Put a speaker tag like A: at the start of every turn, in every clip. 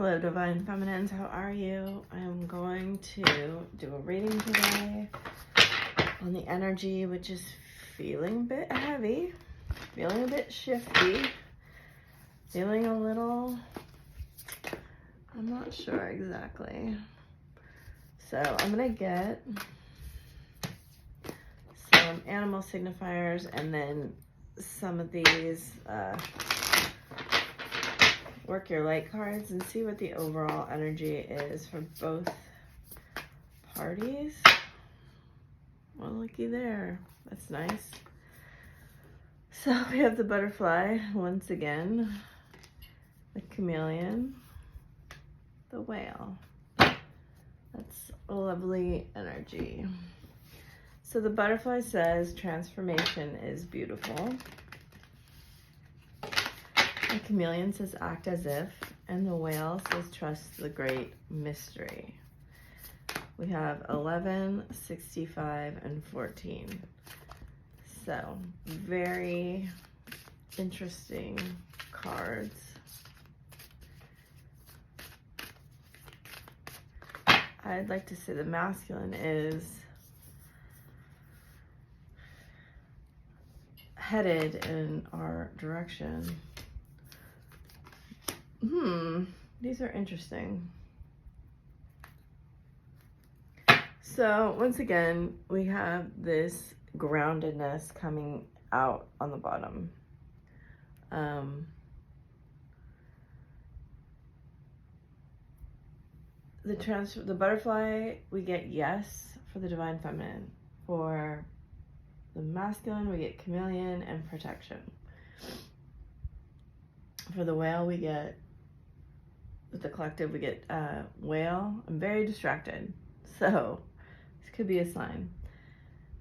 A: Hello, Divine Feminines. How are you? I'm going to do a reading today on the energy, which is feeling a bit heavy, feeling a bit shifty, feeling a little, I'm not sure exactly. So I'm going to get some animal signifiers and then some of these work your light cards and see what the overall energy is for both parties. Well, looky there. That's nice. So we have the butterfly once again, the chameleon, the whale. That's a lovely energy. So the butterfly says transformation is beautiful. The chameleon says act as if, and the whale says trust the great mystery. We have 11, 65, and 14. So very interesting cards. I'd like to say the masculine is headed in our direction. These are interesting. So once again, we have this groundedness coming out on the bottom. The butterfly, we get yes for the Divine Feminine. For the masculine, we get chameleon and protection. For the whale, we get, with the collective, we get whale. I'm very distracted, so this could be a sign.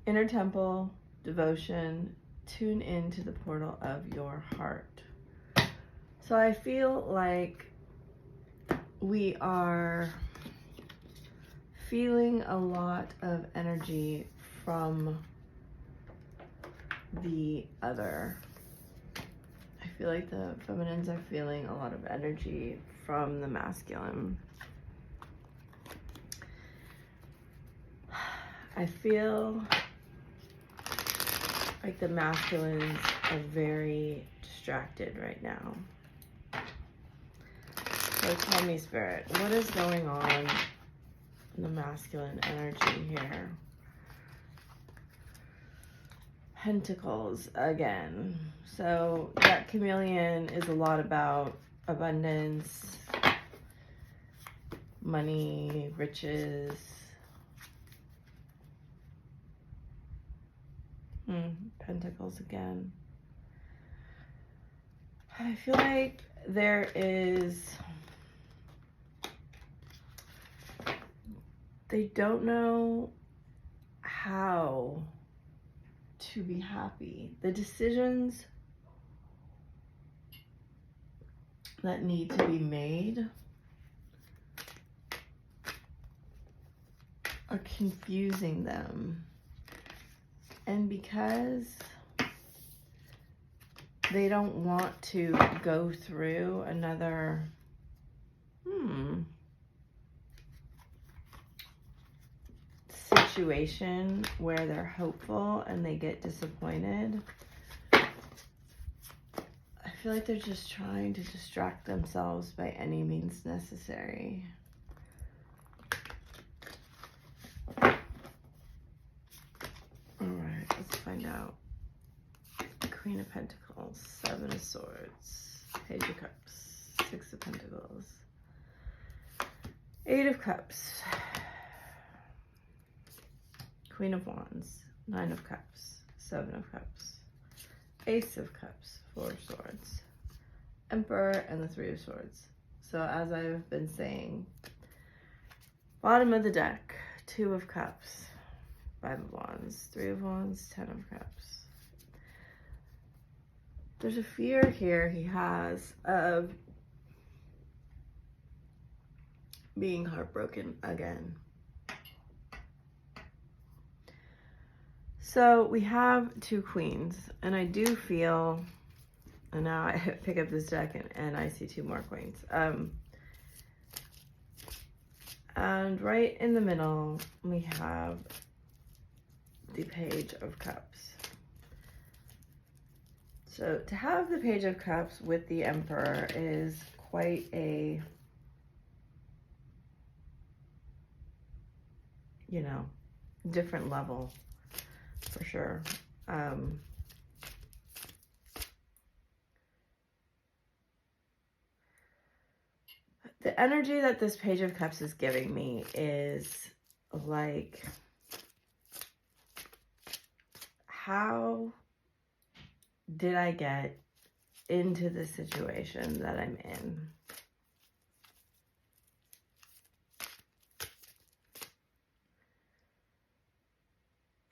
A: Inner temple, devotion, tune into the portal of your heart. So I feel like we are feeling a lot of energy from the other. I feel like the feminines are feeling a lot of energy from the masculine. I feel like the masculines are very distracted right now. So tell me, Spirit, what is going on in the masculine energy here? Pentacles again. So that chameleon is a lot about abundance, money, riches. Pentacles again. I feel like there is, they don't know how to be happy. The decisions that need to be made are confusing them. And because they don't want to go through another situation where they're hopeful and they get disappointed, I feel like they're just trying to distract themselves by any means necessary. Alright, let's find out. Queen of Pentacles, 7 of Swords, Page of Cups, 6 of Pentacles, 8 of Cups, Queen of Wands, 9 of Cups, 7 of Cups, Ace of Cups, 4 of Swords, Emperor, and the 3 of Swords. So as I've been saying, bottom of the deck, 2 of Cups, 5 of Wands, 3 of Wands, 10 of Cups. There's a fear here he has of being heartbroken again. So we have 2 queens, and I do feel, and now I pick up this deck and I see 2 more queens. And right in the middle, we have the Page of Cups. So to have the Page of Cups with the Emperor is quite a, you know, different level for sure. The energy that this Page of Cups is giving me is like, how did I get into the situation that I'm in?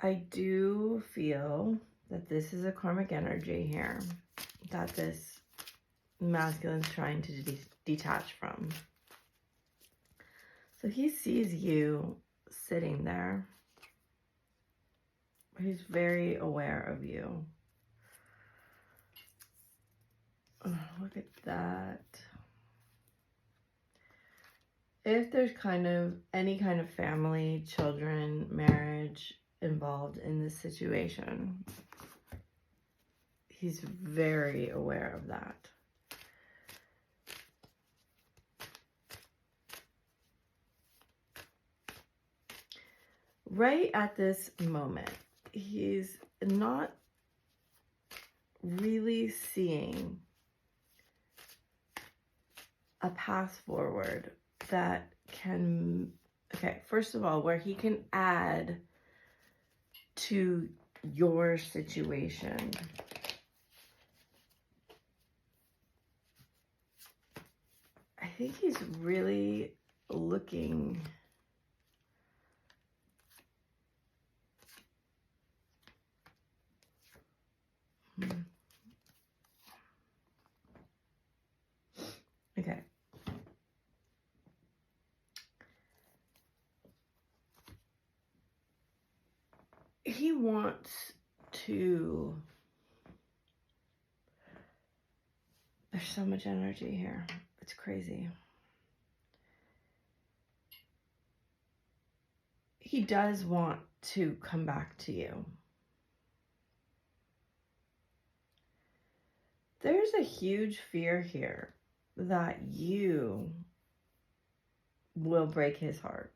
A: I do feel that this is a karmic energy here that this masculine's trying to detach from. So he sees you sitting there. He's very aware of you. Oh, look at that. If there's any kind of family, children, marriage involved in this situation, he's very aware of that. Right at this moment, he's not really seeing a path forward that can, okay, first of all, where he can add to your situation. I think he's really looking okay. He wants to, there's so much energy here. It's crazy. He does want to come back to you. There's a huge fear here that you will break his heart.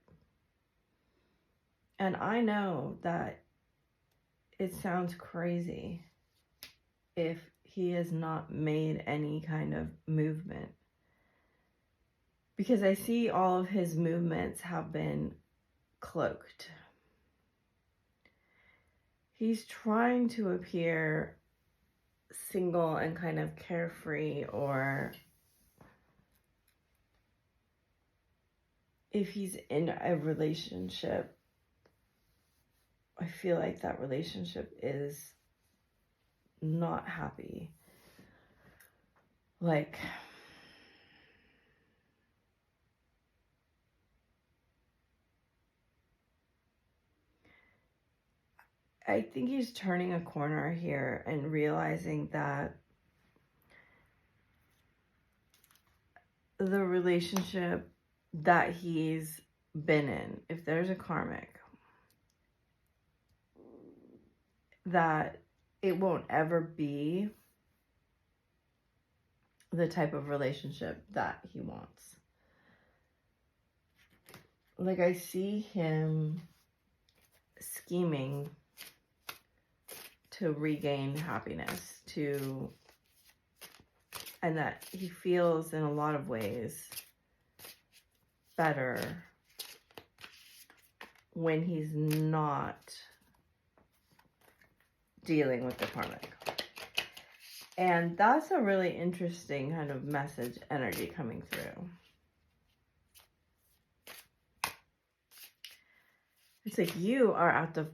A: And I know that it sounds crazy if he has not made any kind of movement, because I see all of his movements have been cloaked. He's trying to appear single and kind of carefree, or if he's in a relationship, I feel like that relationship is not happy. Like, I think he's turning a corner here and realizing that the relationship that he's been in, if there's a karmic, that it won't ever be the type of relationship that he wants. Like, I see him scheming to regain happiness, and that he feels in a lot of ways better when he's not dealing with the karmic. And that's a really interesting kind of message energy coming through. It's like you are at the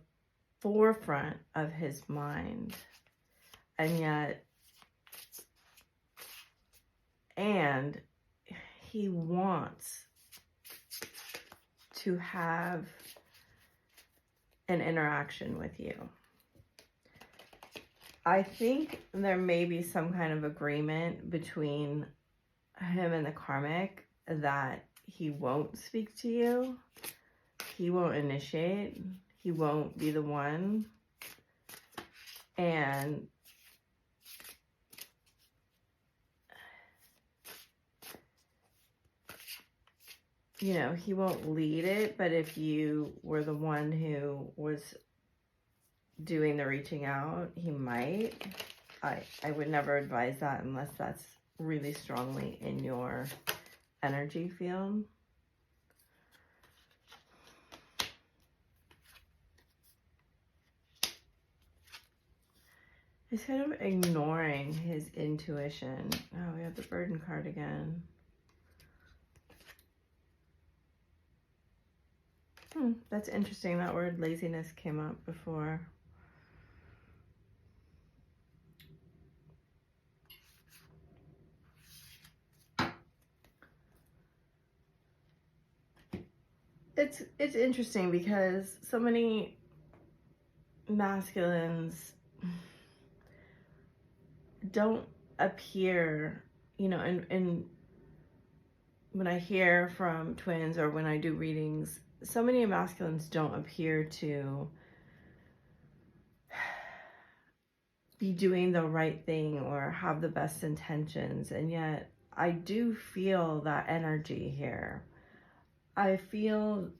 A: forefront of his mind, and he wants to have an interaction with you. I think there may be some kind of agreement between him and the karmic that he won't speak to you. He won't initiate. He won't be the one. And you know, he won't lead it, but if you were the one who was doing the reaching out, he might. I would never advise that unless that's really strongly in your energy field. He's kind of ignoring his intuition. Oh, we have the burden card again. That's interesting. That word laziness came up before. It's interesting because so many masculines don't appear, you know, and when I hear from twins or when I do readings, so many masculines don't appear to be doing the right thing or have the best intentions, and yet I do feel that energy here. I feel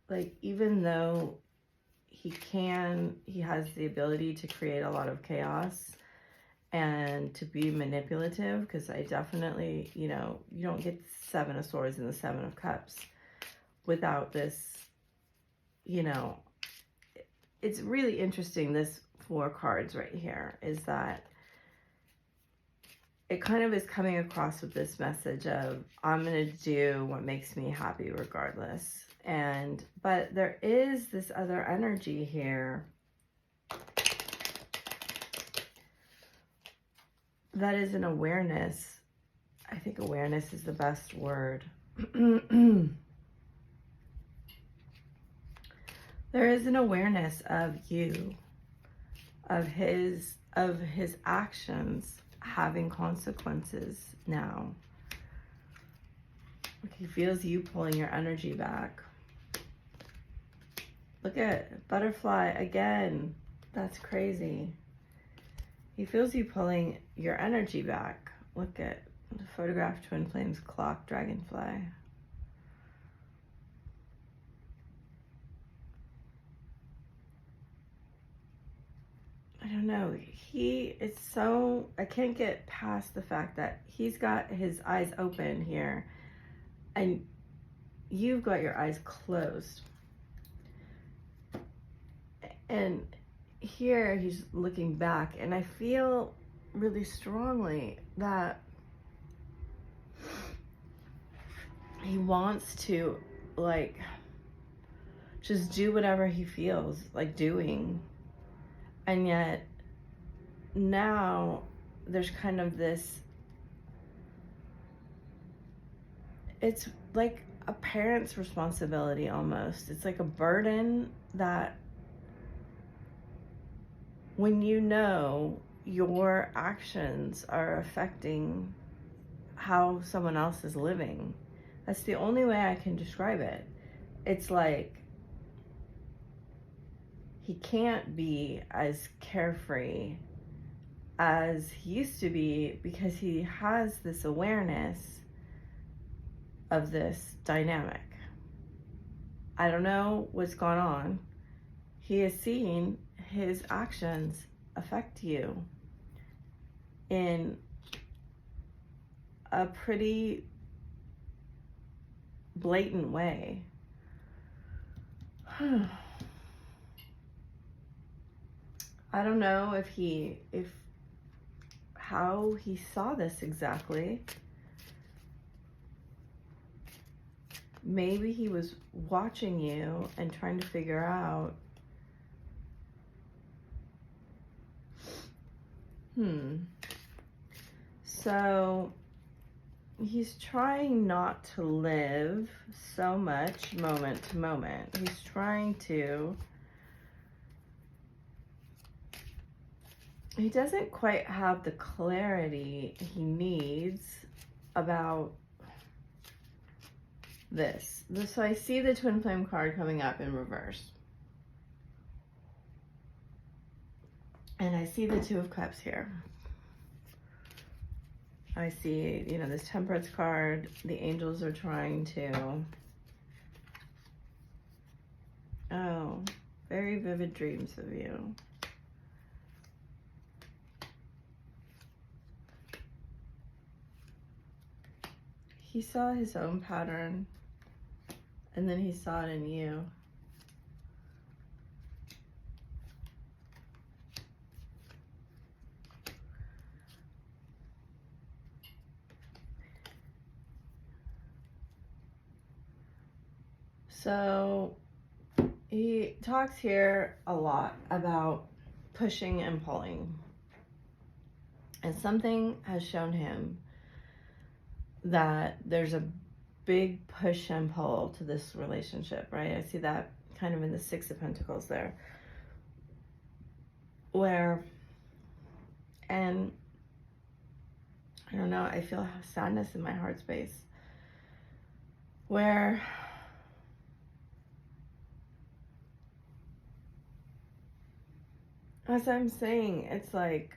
A: like even though he has the ability to create a lot of chaos and to be manipulative, because I definitely, you know, you don't get 7 of Swords and the 7 of Cups without this, you know, it's really interesting, this 4 cards right here, is that it kind of is coming across with this message of, I'm going to do what makes me happy regardless. But there is this other energy here that is an awareness. I think awareness is the best word. There is an awareness of you, of his actions having consequences now. Like he feels you pulling your energy back. Look at butterfly again. That's crazy. He feels you pulling your energy back. Look at the photograph, twin flames, clock, dragonfly. I don't know. I can't get past the fact that he's got his eyes open here and you've got your eyes closed. And here he's looking back, and I feel really strongly that he wants to, like, just do whatever he feels like doing. And yet now there's kind of this, it's like a parent's responsibility almost. It's like a burden that when you know your actions are affecting how someone else is living, that's the only way I can describe it. It's like he can't be as carefree as he used to be because he has this awareness of this dynamic. I don't know what's gone on. He is seeing his actions affect you in a pretty blatant way. I don't know how he saw this exactly. Maybe he was watching you and trying to figure out, so he's trying not to live so much moment to moment. He's trying to, he doesn't quite have the clarity he needs about this. So I see the twin flame card coming up in reverse. And I see the Two of Cups here. I see, you know, this Temperance card. The angels are trying to... Oh, very vivid dreams of you. He saw his own pattern, and then he saw it in you. So he talks here a lot about pushing and pulling. And something has shown him that there's a big push and pull to this relationship, right? I see that kind of in the Six of Pentacles there. Where, and I don't know, I feel sadness in my heart space. Where as I'm saying, it's like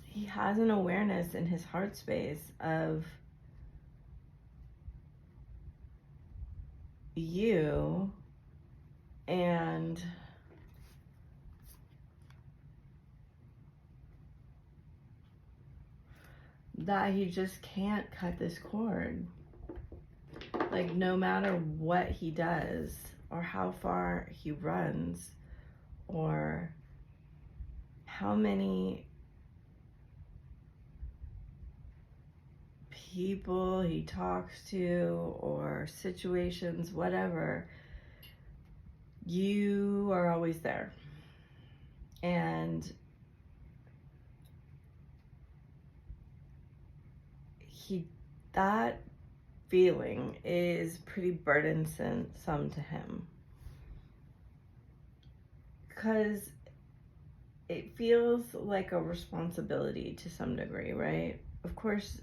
A: he has an awareness in his heart space of you, and that he just can't cut this cord. Like, no matter what he does or how far he runs or how many people he talks to or situations, whatever, you are always there. And that feeling is pretty burdensome to him, because it feels like a responsibility to some degree, right? Of course,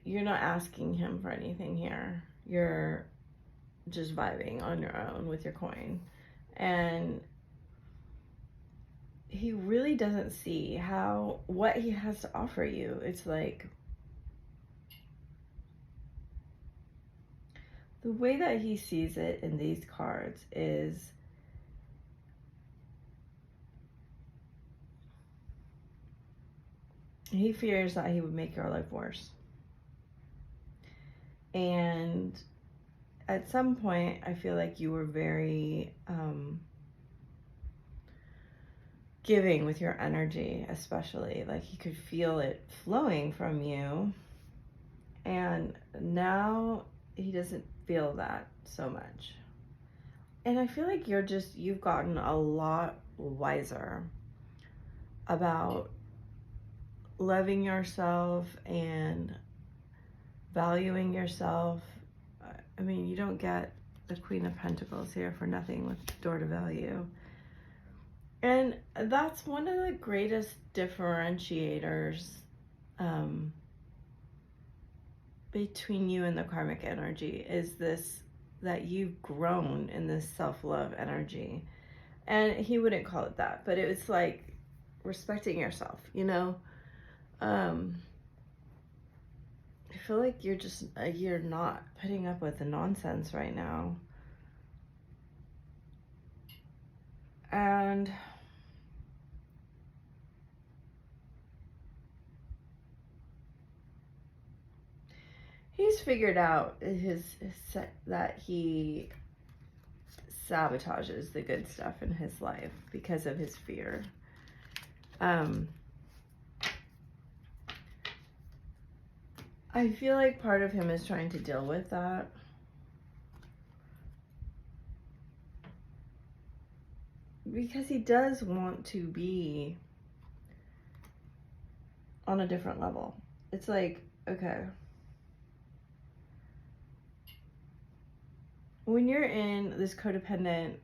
A: you're not asking him for anything here. You're just vibing on your own with your coin. And he really doesn't see what he has to offer you. It's like, the way that he sees it in these cards is he fears that he would make your life worse. And at some point, I feel like you were very giving with your energy, especially. Like, he could feel it flowing from you. And now he doesn't feel that so much. And I feel like you've gotten a lot wiser about loving yourself and valuing yourself. I mean, you don't get the Queen of Pentacles here for nothing with door to value. And that's one of the greatest differentiators between you and the karmic energy, is this, that you've grown in this self-love energy. And he wouldn't call it that, but it's like respecting yourself, you know? I feel like you're not putting up with the nonsense right now. And he's figured out that he sabotages the good stuff in his life because of his fear. I feel like part of him is trying to deal with that. Because he does want to be on a different level. It's like, okay, when you're in this codependent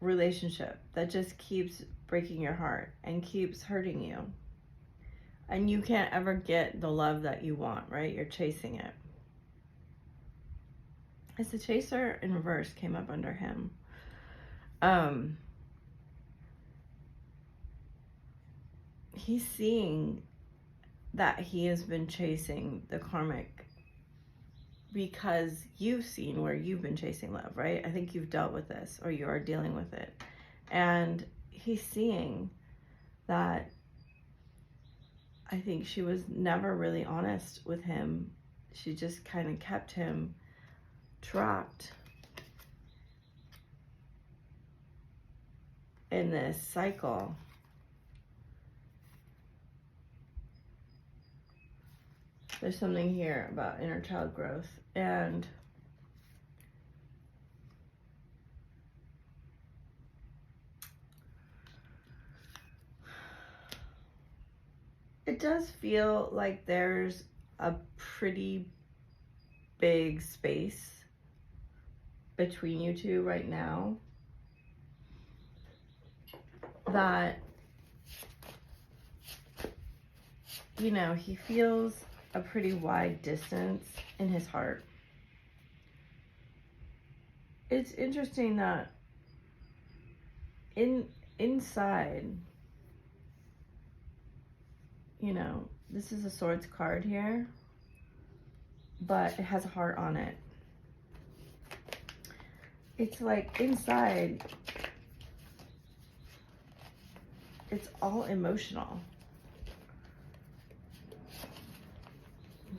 A: relationship that just keeps breaking your heart and keeps hurting you, And you can't ever get the love that you want, right? You're chasing it. As the chaser in reverse came up under him. He's seeing that he has been chasing the karmic because you've seen where you've been chasing love, right? I think you've dealt with this, or you are dealing with it. And he's seeing that I think she was never really honest with him. She just kind of kept him trapped in this cycle. There's something here about inner child growth, and it does feel like there's a pretty big space between you two right now that, you know, he feels a pretty wide distance in his heart. It's interesting that inside, you know, this is a swords card here, but it has a heart on it. It's like inside, it's all emotional.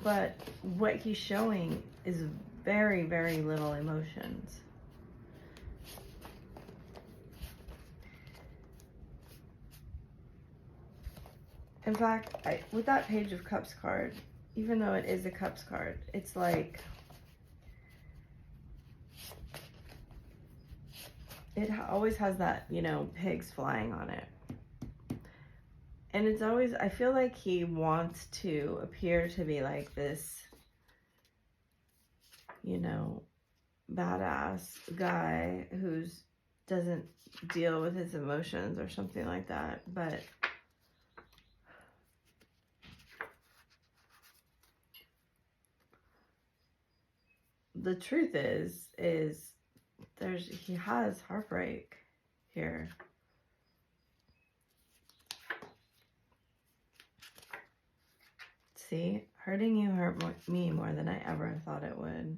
A: But what he's showing is very, very little emotions. In fact, with that Page of Cups card, even though it is a Cups card, it's like, it always has that, you know, pigs flying on it. And it's always, I feel like he wants to appear to be like this, you know, badass guy who doesn't deal with his emotions or something like that. But the truth is he has heartbreak here. See, hurting you hurt me more than I ever thought it would.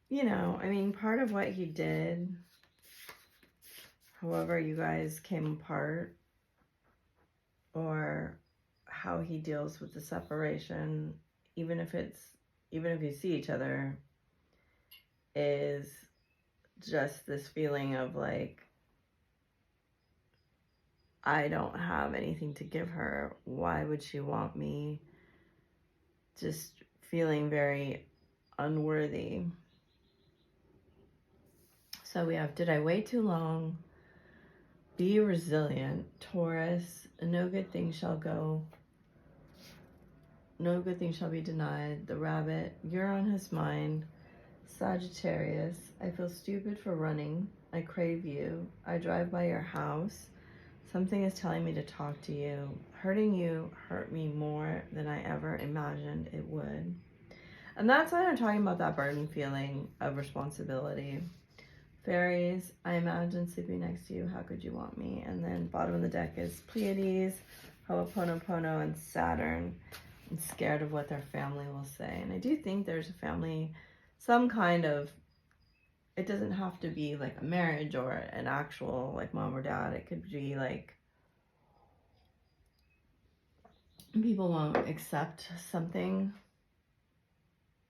A: You know, I mean, part of what he did, however you guys came apart, or how he deals with the separation, even if you see each other, is just this feeling of like, I don't have anything to give her. Why would she want me? Just feeling very unworthy. So we have, did I wait too long? Be resilient, Taurus. No good thing shall go. No good thing shall be denied. The Rabbit, you're on his mind. Sagittarius, I feel stupid for running. I crave you. I drive by your house. Something is telling me to talk to you. Hurting you hurt me more than I ever imagined it would. And that's why I'm talking about that burden feeling of responsibility. Fairies, I imagine sleeping next to you. How could you want me? And then bottom of the deck is Pleiades, Ho'oponopono, and Saturn. I'm scared of what their family will say. And I do think there's a family, some kind of, it doesn't have to be like a marriage or an actual like mom or dad. It could be like people won't accept something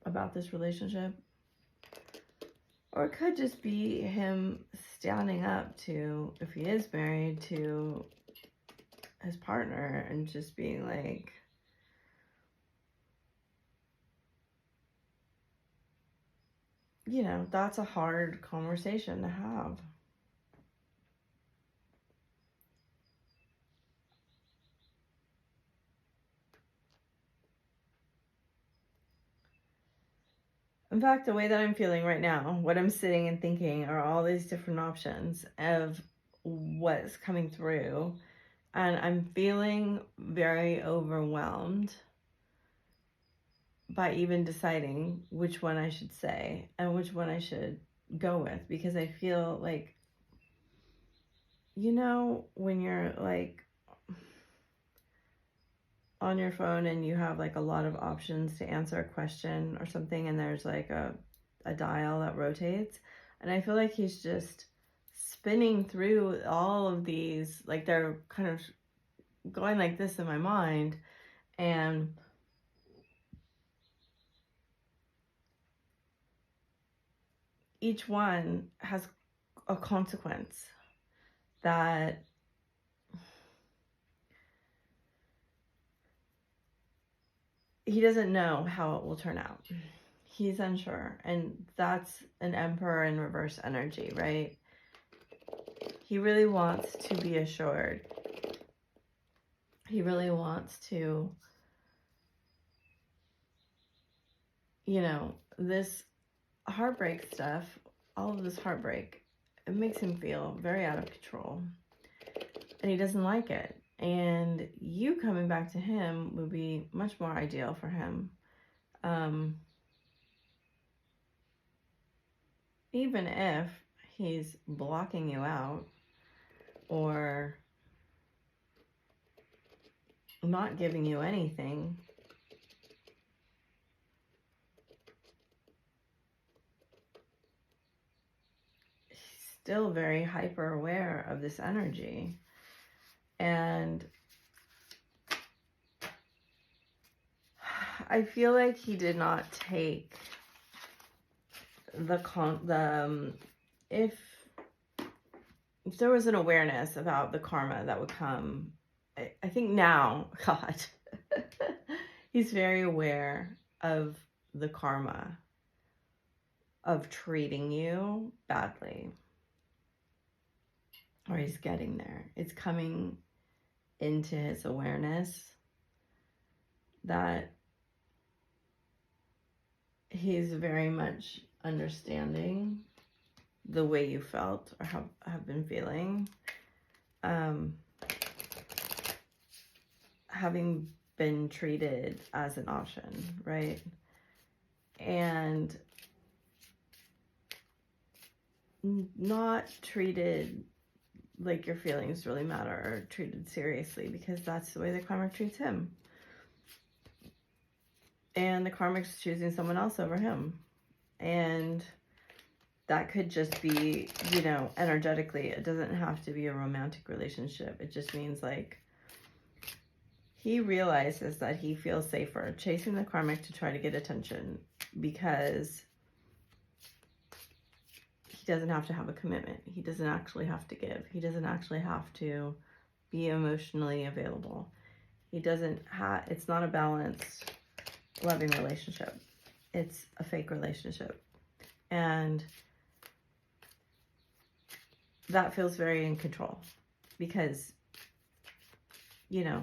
A: about this relationship. Or it could just be him standing up to, if he is married, to his partner and just being like, you know, that's a hard conversation to have. In fact, the way that I'm feeling right now, what I'm sitting and thinking are all these different options of what's coming through. And I'm feeling very overwhelmed by even deciding which one I should say and which one I should go with, because I feel like, you know, when you're like on your phone and you have like a lot of options to answer a question or something, and there's like a dial that rotates, and I feel like he's just spinning through all of these, like they're kind of going like this in my mind, and each one has a consequence that he doesn't know how it will turn out. He's unsure, and that's an Emperor in reverse energy, right? He really wants to be assured. He really wants to, you know, this heartbreak stuff, all of this heartbreak, it makes him feel very out of control, and he doesn't like it. And you coming back to him would be much more ideal for him. Even if he's blocking you out or not giving you anything, he's still very hyper aware of this energy. And I feel like he did not take if there was an awareness about the karma that would come, I think now, God, he's very aware of the karma of treating you badly, or he's getting there. It's coming into his awareness that he's very much understanding the way you felt or have been feeling, having been treated as an option, right? And not treated like your feelings really matter, or treated seriously, because that's the way the karmic treats him. And the karmic's choosing someone else over him. And that could just be, you know, energetically. It doesn't have to be a romantic relationship. It just means like he realizes that he feels safer chasing the karmic to try to get attention, because he doesn't have to have a commitment. He doesn't actually have to give. He doesn't actually have to be emotionally available. He doesn't have, it's not a balanced, loving relationship. It's a fake relationship. And that feels very in control, because, you know,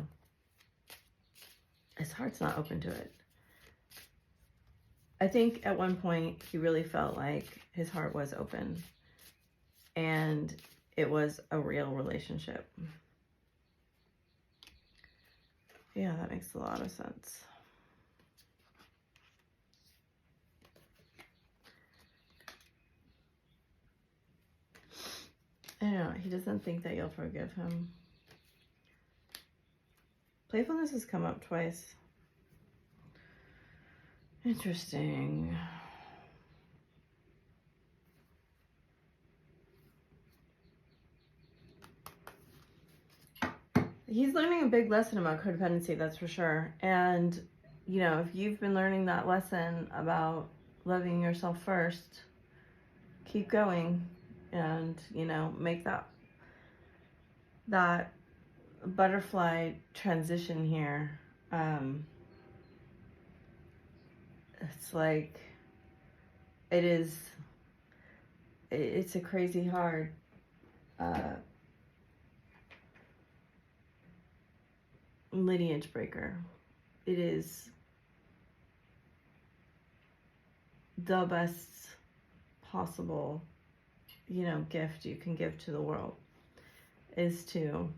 A: his heart's not open to it. I think at one point he really felt like his heart was open and it was a real relationship. Yeah, that makes a lot of sense. I don't know, he doesn't think that you'll forgive him. Playfulness has come up twice. Interesting. He's learning a big lesson about codependency, that's for sure. And, you know, if you've been learning that lesson about loving yourself first, keep going and, you know, make that butterfly transition here. It's like, it's a crazy hard lineage breaker. It is the best possible, you know, gift you can give to the world is to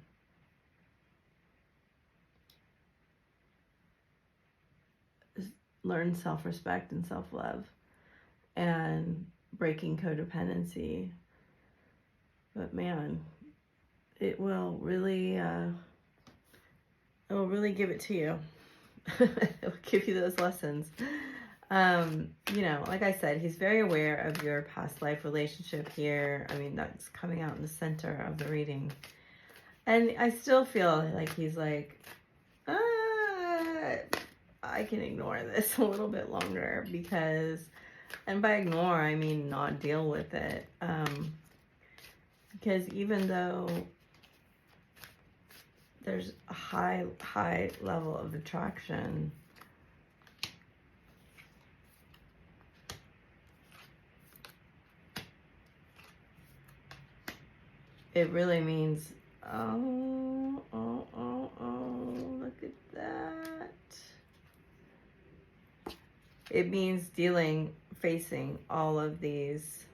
A: learn self-respect and self-love and breaking codependency. But man, it will really give it to you. It'll give you those lessons. You know, like I said, he's very aware of your past life relationship here. I mean, that's coming out in the center of the reading. And I still feel like he's like, I can ignore this a little bit longer because, and by ignore, I mean not deal with it. Because even though there's a high level of attraction, it really means, oh, look at that. It means facing all of these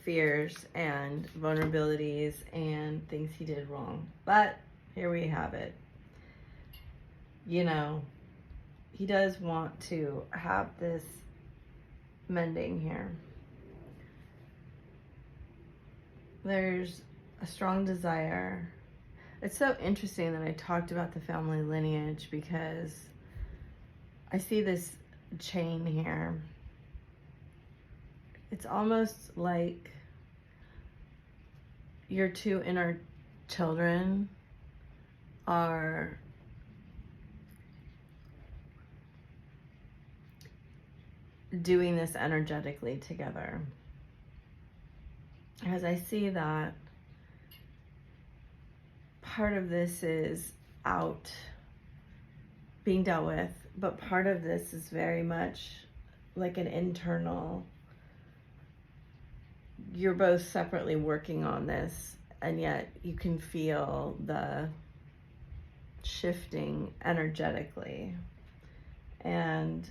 A: fears and vulnerabilities and things he did wrong. But here we have it. You know, he does want to have this mending here. There's a strong desire. It's so interesting that I talked about the family lineage because I see this chain here. It's almost like your two inner children are doing this energetically together. As I see that part of this is out being dealt with, but part of this is very much like an internal, you're both separately working on this, and yet you can feel the shifting energetically. And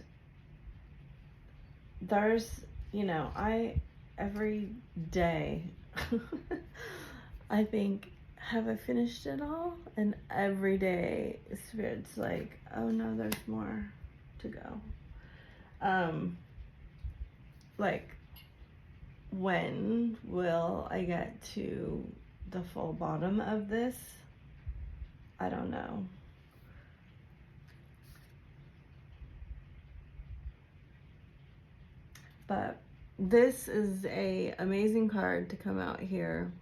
A: there's, you know, every day I think, have I finished it all? And every day Spirit's like, oh no, there's more to go. Like, when will I get to the full bottom of this? I don't know. But this is an amazing card to come out here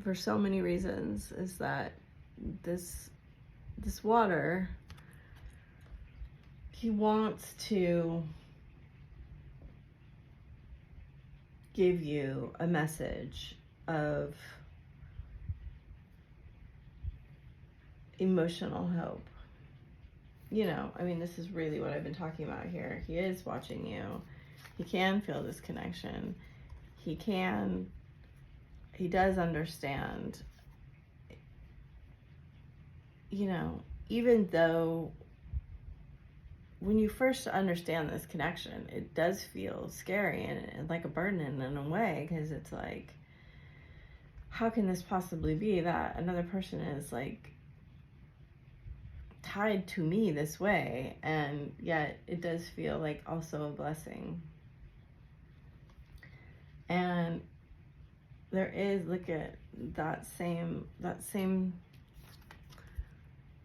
A: for so many reasons. Is that this water, he wants to give you a message of emotional hope. You know, I mean, this is really what I've been talking about here. He is watching you. He can feel this connection. He does understand. You know, even though when you first understand this connection, it does feel scary and like a burden in a way, because it's like, how can this possibly be that another person is like tied to me this way? And yet it does feel like also a blessing. And there is, look at that same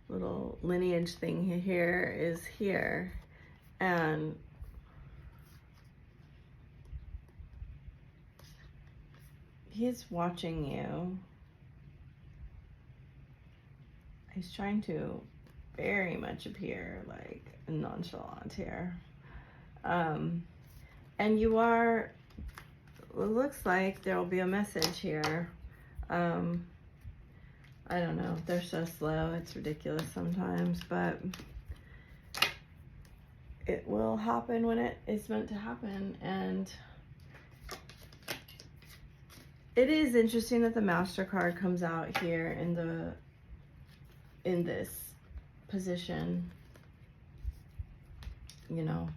A: little lineage thing here is here, and he's watching you. He's trying to very much appear like nonchalant here. And you are, it looks like there will be a message here. I don't know, they're so slow, it's ridiculous sometimes, but it will happen when it is meant to happen. And it is interesting that the Master card comes out here in this position, you know,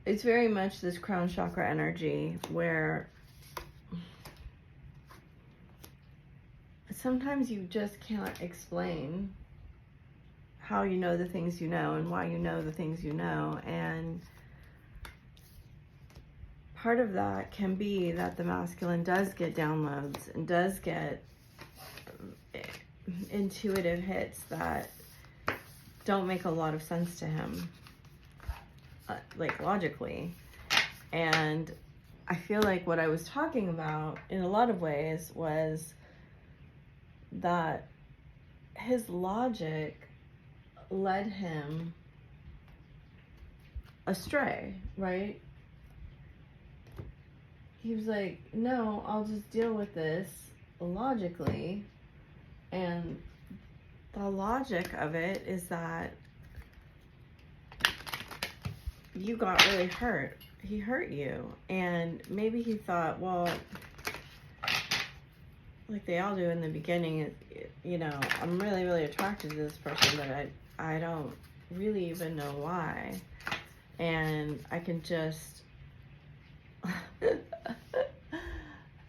A: It's very much this crown chakra energy where sometimes you just can't explain how you know the things you know and why you know the things you know. And part of that can be that the masculine does get downloads and does get intuitive hits that don't make a lot of sense to him, like logically. And I feel like what I was talking about in a lot of ways was that his logic led him astray, right? He was like, no, I'll just deal with this logically. And the logic of it is that you got really hurt. He hurt you. And maybe he thought, well, like they all do in the beginning, you know, I'm really, really attracted to this person, but I don't really even know why. And I can just,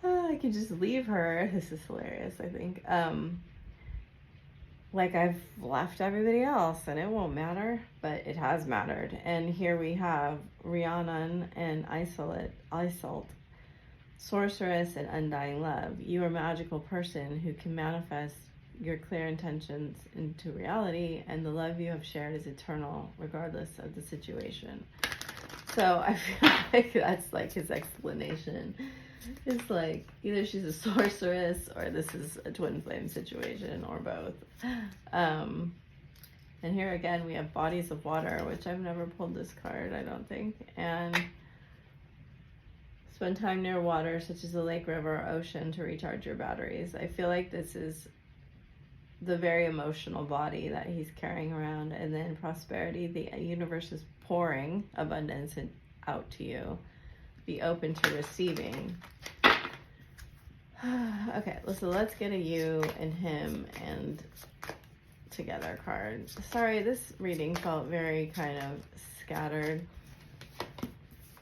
A: I can just leave her. This is hilarious, I think. Like I've left everybody else and it won't matter, but it has mattered. And here we have Rhiannon and Isolt, sorceress and undying love. You are a magical person who can manifest your clear intentions into reality, and the love you have shared is eternal regardless of the situation. So I feel like that's like his explanation. It's like either she's a sorceress or this is a twin flame situation or both. And here again we have bodies of water, which I've never pulled this card, I don't think. And spend time near water such as a lake, river, or ocean to recharge your batteries. I feel like this is the very emotional body that he's carrying around. And then prosperity, the universe is pouring abundance out to you. Be open to receiving. Okay, so let's get a you and him and together card. Sorry, this reading felt very kind of scattered.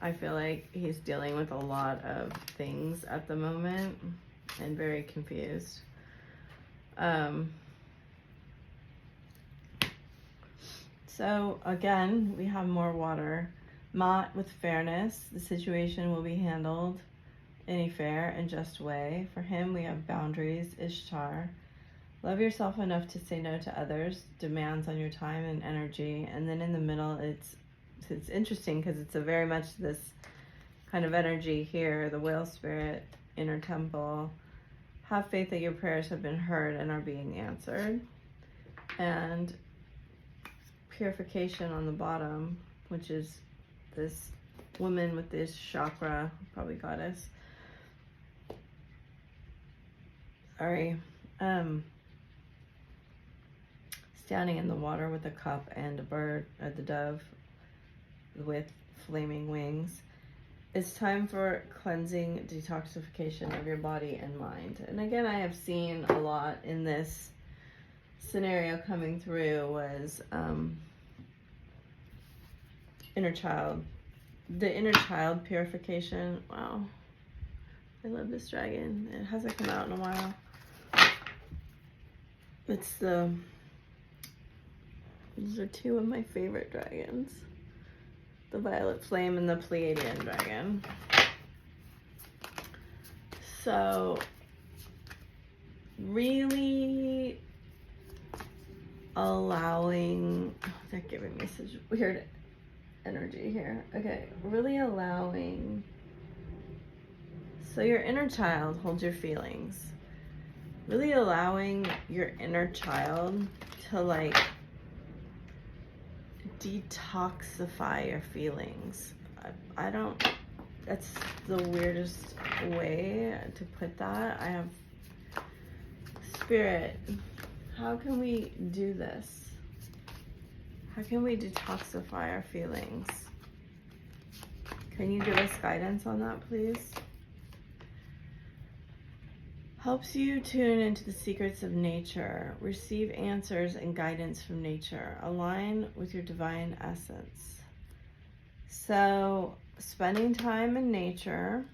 A: I feel like he's dealing with a lot of things at the moment and very confused. So again, we have more water. Mott with fairness. The situation will be handled in a fair and just way. For him, we have boundaries. Ishtar. Love yourself enough to say no to others. Demands on your time and energy. And then in the middle, it's interesting because it's a very much this kind of energy here. The whale spirit, inner temple. Have faith that your prayers have been heard and are being answered. And purification on the bottom, which is this woman with this chakra, probably goddess. Sorry. Standing in the water with a cup and a bird, the dove with flaming wings. It's time for cleansing, detoxification of your body and mind. And again, I have seen a lot in this scenario coming through was inner child. The inner child purification. Wow. I love this dragon. It hasn't come out in a while. These are two of my favorite dragons. The Violet Flame and the Pleiadian Dragon. So, really allowing, they're giving me such weird energy here. Okay, really allowing, so your inner child holds your feelings. Really allowing your inner child to like detoxify your feelings. I don't, that's the weirdest way to put that. I have spirit. How can we do this? How can we detoxify our feelings? Can you give us guidance on that, please? Helps you tune into the secrets of nature, receive answers and guidance from nature, align with your divine essence. So, spending time in nature.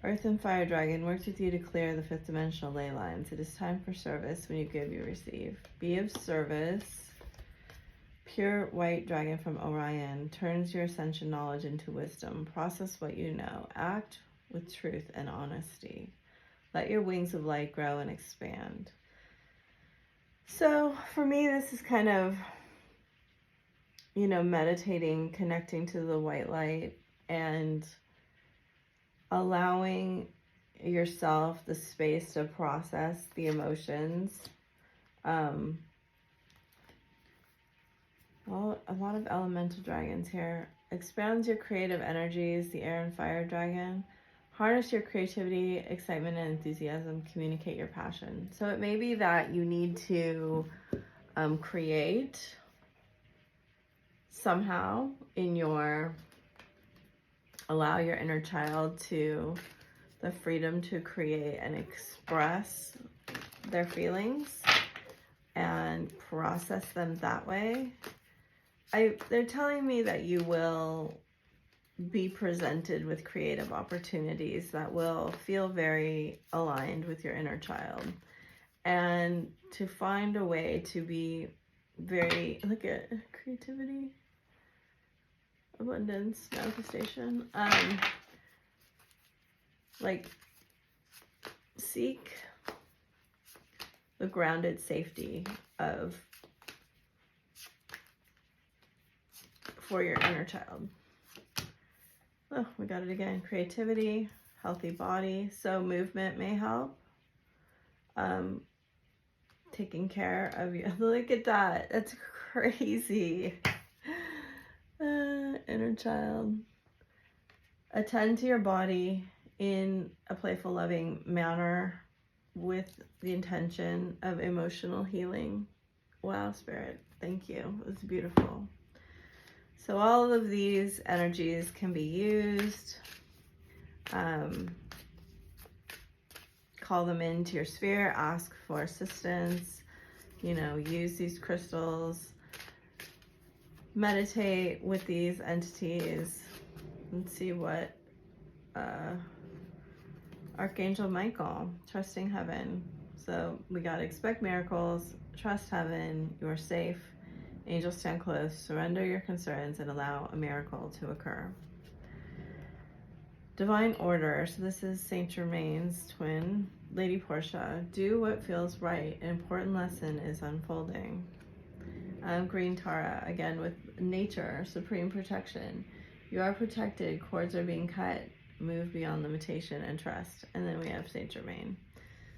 A: Earth and Fire Dragon works with you to clear the fifth dimensional ley lines. It is time for service. When you give, you receive. Be of service. Pure White Dragon from Orion turns your ascension knowledge into wisdom. Process what you know. Act with truth and honesty. Let your wings of light grow and expand. So for me, this is kind of, meditating, connecting to the white light, and allowing yourself the space to process the emotions. Well, a lot of elemental dragons here. Expands your creative energies, the Air and Fire Dragon. Harness your creativity, excitement, and enthusiasm. Communicate your passion. So it may be that you need to create somehow allow your inner child to the freedom to create and express their feelings and process them that way. They're telling me that you will be presented with creative opportunities that will feel very aligned with your inner child, and to find a way to be very, look at creativity, abundance, manifestation, like seek the grounded safety for your inner child. Oh, we got it again. Creativity, healthy body. So movement may help. Taking care of you. Look at that. That's crazy. Inner child. Attend to your body in a playful, loving manner with the intention of emotional healing. Wow, Spirit. Thank you. It was beautiful. So all of these energies can be used. Call them into your sphere, ask for assistance, use these crystals, meditate with these entities, and see what Archangel Michael, trusting heaven. So we got to expect miracles, trust heaven, you're safe. Angels stand close, surrender your concerns, and allow a miracle to occur. Divine order. So this is Saint Germain's twin, Lady Portia. Do what feels right. An important lesson is unfolding. Green Tara, again with nature, supreme protection. You are protected. Cords are being cut. Move beyond limitation and trust. And then we have Saint Germain.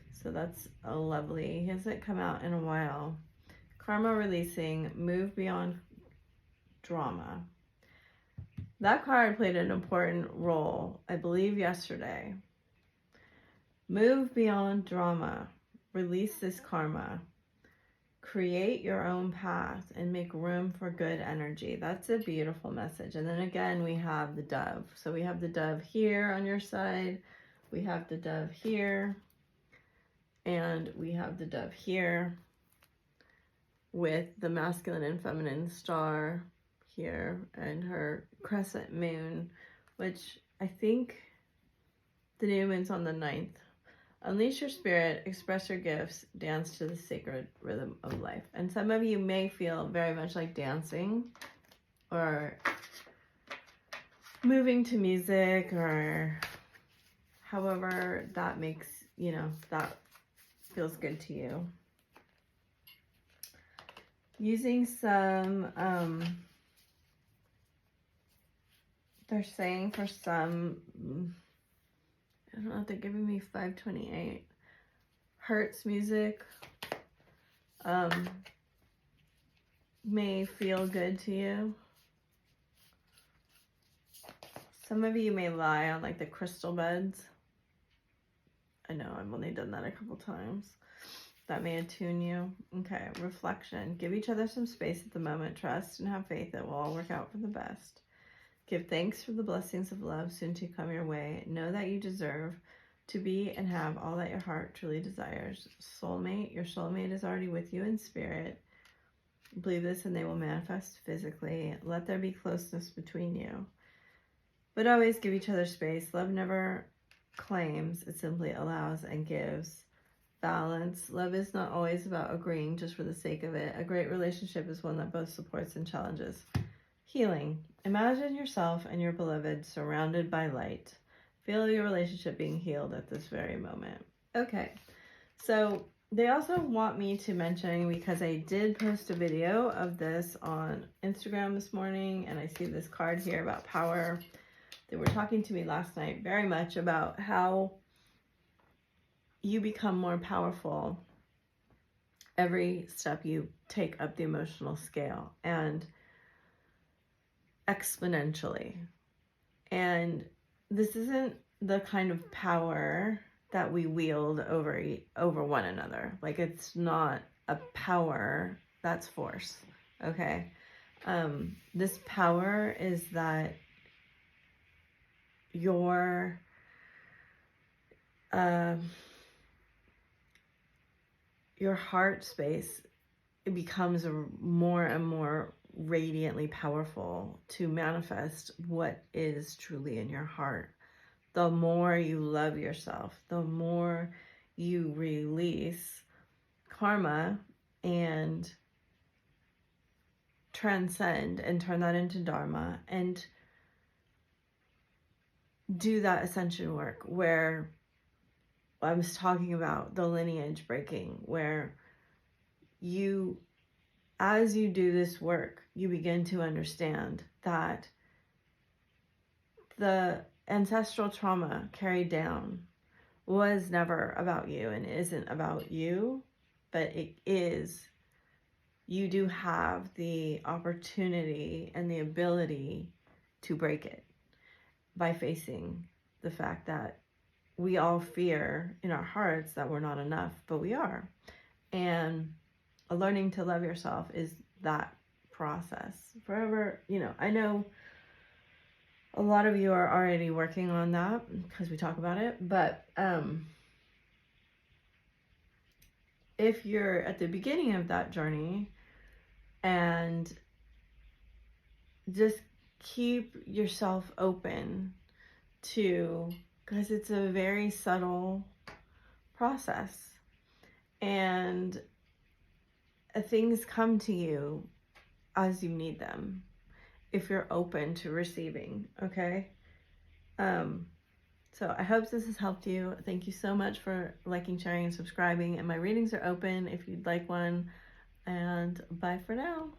A: So that's a lovely. He hasn't come out in a while. Karma releasing, move beyond drama. That card played an important role, I believe, yesterday. Move beyond drama. Release this karma. Create your own path and make room for good energy. That's a beautiful message. And then again, we have the dove. So we have the dove here on your side. We have the dove here. And we have the dove here, with the masculine and feminine star here and her crescent moon, which I think the new moon's on the 9th. Unleash your spirit, express your gifts, dance to the sacred rhythm of life. And some of you may feel very much like dancing or moving to music, or however that makes, that feels good to you. Using some, they're saying for some, I don't know if they're giving me 528. Hertz music may feel good to you. Some of you may lie on like the crystal beds. I know I've only done that a couple times. That may attune you. Okay, reflection. Give each other some space at the moment. Trust and have faith that will all work out for the best. Give thanks for the blessings of love soon to come your way. Know that you deserve to be and have all that your heart truly desires. Soulmate, your soulmate is already with you in spirit. Believe this and they will manifest physically. Let there be closeness between you. But always give each other space. Love never claims, it simply allows and gives. Balance. Love is not always about agreeing just for the sake of it. A great relationship is one that both supports and challenges. Healing. Imagine yourself and your beloved surrounded by light. Feel your relationship being healed at this very moment. Okay, so they also want me to mention, because I did post a video of this on Instagram this morning, and I see this card here about power. They were talking to me last night very much about how you become more powerful every step you take up the emotional scale, and exponentially. And this isn't the kind of power that we wield over one another. Like, it's not a power, that's force. Okay. This power is that your heart space, it becomes more and more radiantly powerful to manifest what is truly in your heart. The more you love yourself, the more you release karma and transcend and turn that into dharma and do that ascension work where I was talking about the lineage breaking, where you, as you do this work, you begin to understand that the ancestral trauma carried down was never about you and isn't about you, but it is. You do have the opportunity and the ability to break it by facing the fact that we all fear in our hearts that we're not enough, but we are. And learning to love yourself is that process. Forever, I know a lot of you are already working on that because we talk about it, but if you're at the beginning of that journey, and just keep yourself open to, because it's a very subtle process, and things come to you as you need them if you're open to receiving. Okay. So I hope this has helped you. Thank you so much for liking, sharing, and subscribing, and my readings are open if you'd like one, and bye for now.